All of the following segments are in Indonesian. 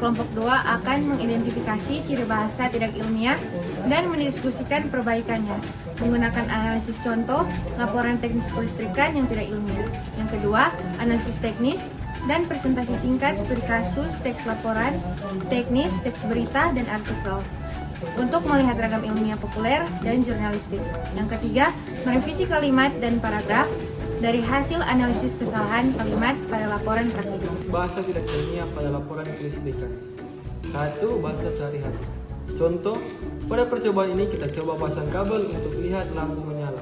kelompok 2 akan mengidentifikasi ciri bahasa tidak ilmiah dan mendiskusikan perbaikannya menggunakan analisis contoh, laporan teknis kelistrikan yang tidak ilmiah. Yang kedua, analisis teknis dan presentasi singkat studi kasus, teks laporan, teknis, teks berita, dan artikel untuk melihat ragam ilmiah populer dan jurnalistik. Yang ketiga, merevisi kalimat dan paragraf dari hasil analisis kesalahan kalimat pada laporan praktikum. Bahasa tidak ilmiah pada laporan kelistrikan. 1. Bahasa sehari-hari. Contoh, pada percobaan ini kita coba pasang kabel untuk lihat lampu menyala.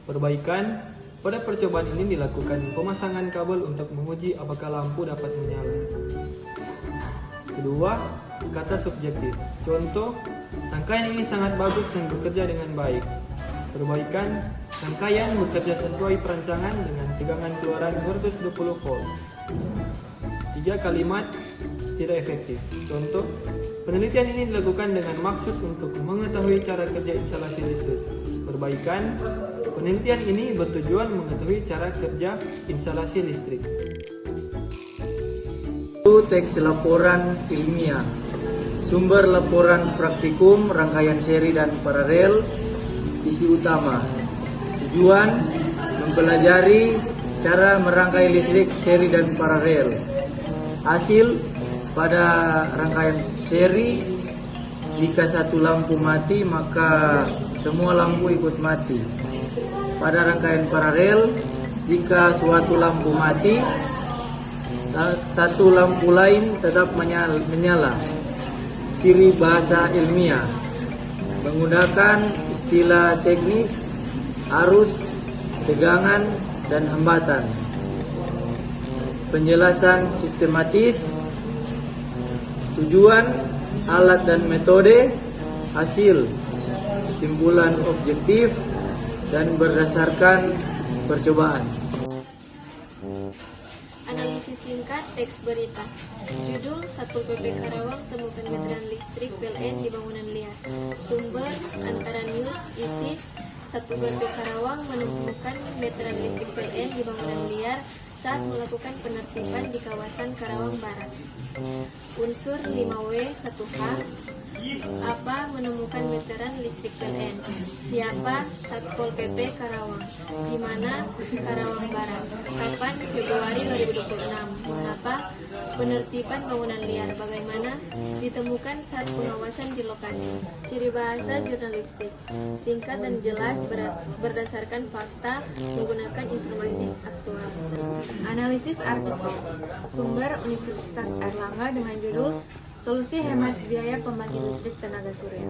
Perbaikan, pada percobaan ini dilakukan pemasangan kabel untuk menguji apakah lampu dapat menyala. Kedua, kata subjektif. Contoh, rangkaian ini sangat bagus dan bekerja dengan baik. Perbaikan, rangkaian bekerja sesuai perancangan dengan tegangan keluaran 220 volt. 3 kalimat tidak efektif. Contoh, penelitian ini dilakukan dengan maksud untuk mengetahui cara kerja instalasi listrik. Perbaikan, penelitian ini bertujuan mengetahui cara kerja instalasi listrik. Teks laporan ilmiah. Sumber laporan praktikum, rangkaian seri dan paralel. Isi utama. Tujuan mempelajari cara merangkai listrik seri dan paralel. Hasil, pada rangkaian seri, jika satu lampu mati maka semua lampu ikut mati. Pada rangkaian paralel, jika suatu lampu mati, satu lampu lain tetap menyala. Ciri bahasa ilmiah menggunakan istilah teknis, arus, tegangan, dan hambatan. Penjelasan sistematis, tujuan, alat dan metode, hasil, kesimpulan objektif, dan berdasarkan percobaan. Analisis singkat teks berita. Judul Satpol PP Karawang temukan meteran listrik PLN di bangunan liar. Sumber Antara News. Isi Satpol PP Karawang menemukan meteran listrik PLN di bangunan liar saat melakukan penertiban di kawasan Karawang Barat. Unsur 5W 1H. Apa menemukan meteran listrik PLN? Siapa? Satpol PP Karawang. Di mana? Karawang Barat. Kapan? Februari 2026. Apa? Penertiban bangunan liar. Bagaimana? Ditemukan saat pengawasan di lokasi. Ciri bahasa jurnalistik. Singkat dan jelas berdasarkan fakta menggunakan informasi aktual. Analisis artikel. Sumber Universitas Airlangga dengan judul Solusi Hemat Biaya Pembangkit Listrik Tenaga Surya.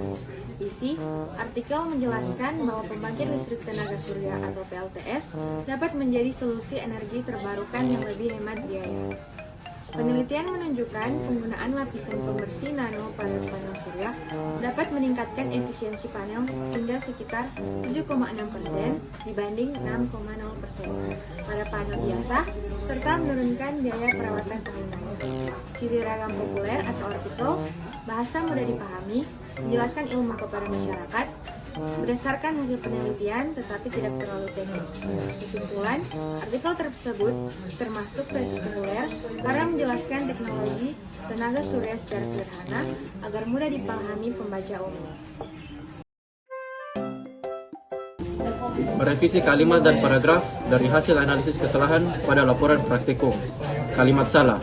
Isi, artikel menjelaskan bahwa pembangkit listrik tenaga surya atau PLTS dapat menjadi solusi energi terbarukan yang lebih hemat biaya. Penelitian menunjukkan penggunaan lapisan pembersih nano pada panel surya dapat meningkatkan efisiensi panel hingga sekitar 7,6% dibanding 6,0% pada panel biasa, serta menurunkan biaya perawatan tahunan. Ciri ragam populer atau artikel, bahasa mudah dipahami, menjelaskan ilmu kepada masyarakat, berdasarkan hasil penelitian tetapi tidak terlalu teknis. Kesimpulan, artikel tersebut termasuk teks populer karena menjelaskan teknologi tenaga surya secara sederhana agar mudah dipahami pembaca umum. Merevisi kalimat dan paragraf dari hasil analisis kesalahan pada laporan praktikum. Kalimat salah.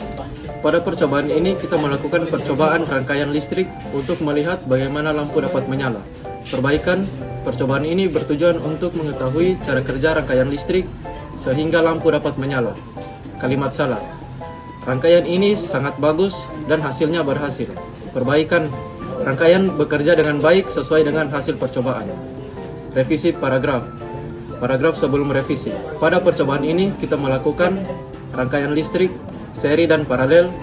Pada percobaan ini kita melakukan percobaan rangkaian listrik untuk melihat bagaimana lampu dapat menyala. Perbaikan, percobaan ini bertujuan untuk mengetahui cara kerja rangkaian listrik sehingga lampu dapat menyala. Kalimat salah. Rangkaian ini sangat bagus dan hasilnya berhasil. Perbaikan, rangkaian bekerja dengan baik sesuai dengan hasil percobaan. Revisi paragraf. Paragraf sebelum revisi. Pada percobaan ini kita melakukan rangkaian listrik, seri dan paralel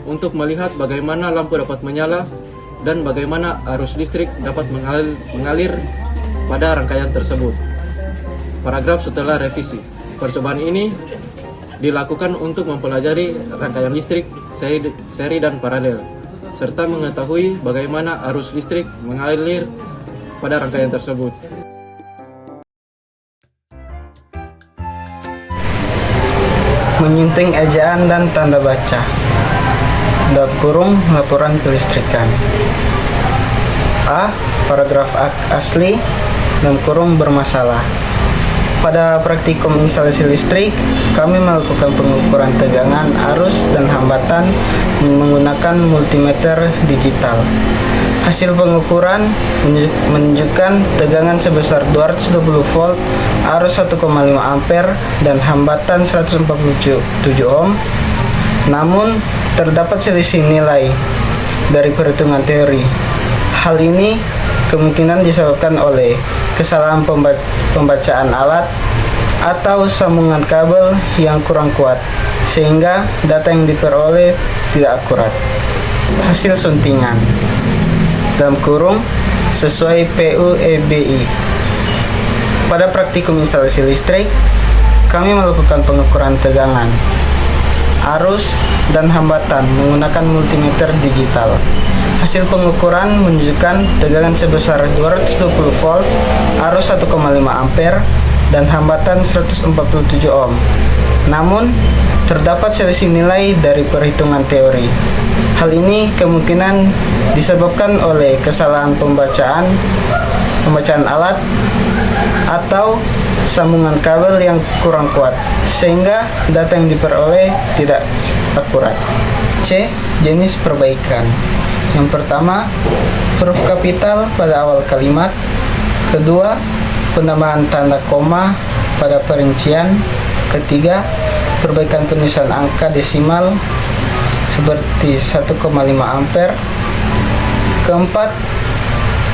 untuk melihat bagaimana lampu dapat menyala dan bagaimana arus listrik dapat mengalir pada rangkaian tersebut. Paragraf setelah revisi. Percobaan ini dilakukan untuk mempelajari rangkaian listrik, seri dan paralel, serta mengetahui bagaimana arus listrik mengalir pada rangkaian tersebut. Menyunting ejaan dan tanda baca. Laporan kelistrikan. A. Paragraf asli bermasalah. Pada praktikum instalasi listrik, kami melakukan pengukuran tegangan, arus, dan hambatan menggunakan multimeter digital. Hasil pengukuran menunjukkan tegangan sebesar 220 volt, arus 1,5 ampere, dan hambatan 147 ohm. Namun, terdapat selisih nilai dari perhitungan teori. Hal ini kemungkinan disebabkan oleh kesalahan pembacaan alat atau sambungan kabel yang kurang kuat, sehingga data yang diperoleh tidak akurat. Hasil suntingan sesuai PUEBI. Pada praktikum instalasi listrik, kami melakukan pengukuran tegangan, arus, dan hambatan menggunakan multimeter digital. Hasil pengukuran menunjukkan tegangan sebesar 220 volt, arus 1,5 ampere, dan hambatan 147 ohm. Namun, terdapat selisih nilai dari perhitungan teori. Hal ini kemungkinan disebabkan oleh kesalahan pembacaan alat atau sambungan kabel yang kurang kuat, sehingga data yang diperoleh tidak akurat. C. Jenis perbaikan. Yang pertama, huruf kapital pada awal kalimat. Kedua, penambahan tanda koma pada perincian. Ketiga, perbaikan penulisan angka desimal seperti 1,5 ampere. Keempat,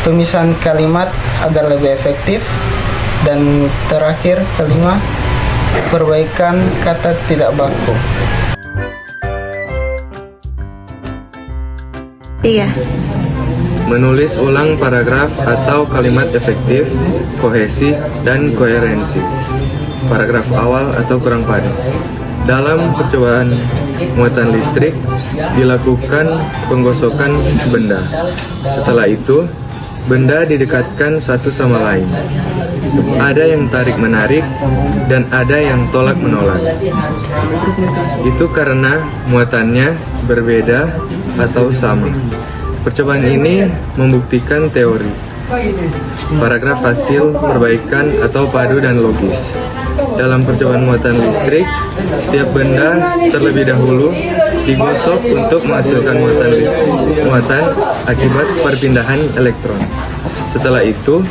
pemisahan kalimat agar lebih efektif. Dan terakhir, kelima, perbaikan kata tidak baku. Iya. Menulis ulang paragraf atau kalimat efektif, kohesi, dan koherensi. Paragraf awal atau kurang padat. Dalam percobaan muatan listrik, dilakukan penggosokan benda. Setelah itu, benda didekatkan satu sama lain. Ada yang tarik-menarik dan ada yang tolak-menolak. Itu karena muatannya berbeda atau sama. Percobaan ini membuktikan teori. Paragraf hasil perbaikan atau padu dan logis. Dalam percobaan muatan listrik, setiap benda terlebih dahulu digosok untuk menghasilkan muatan akibat perpindahan elektron. Setelah itu,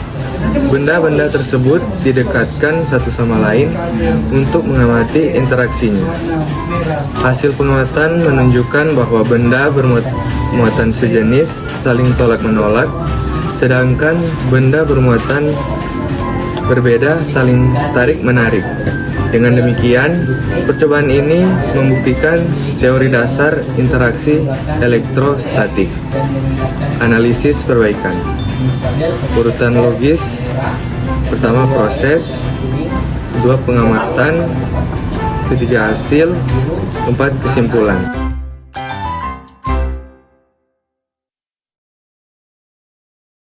benda-benda tersebut didekatkan satu sama lain untuk mengamati interaksinya. Hasil pengamatan menunjukkan bahwa benda bermuatan sejenis saling tolak-menolak, sedangkan benda bermuatan berbeda saling tarik-menarik. Dengan demikian, percobaan ini membuktikan teori dasar interaksi elektrostatik. Analisis perbaikan. Urutan logis: pertama proses, kedua pengamatan, ketiga hasil, keempat kesimpulan.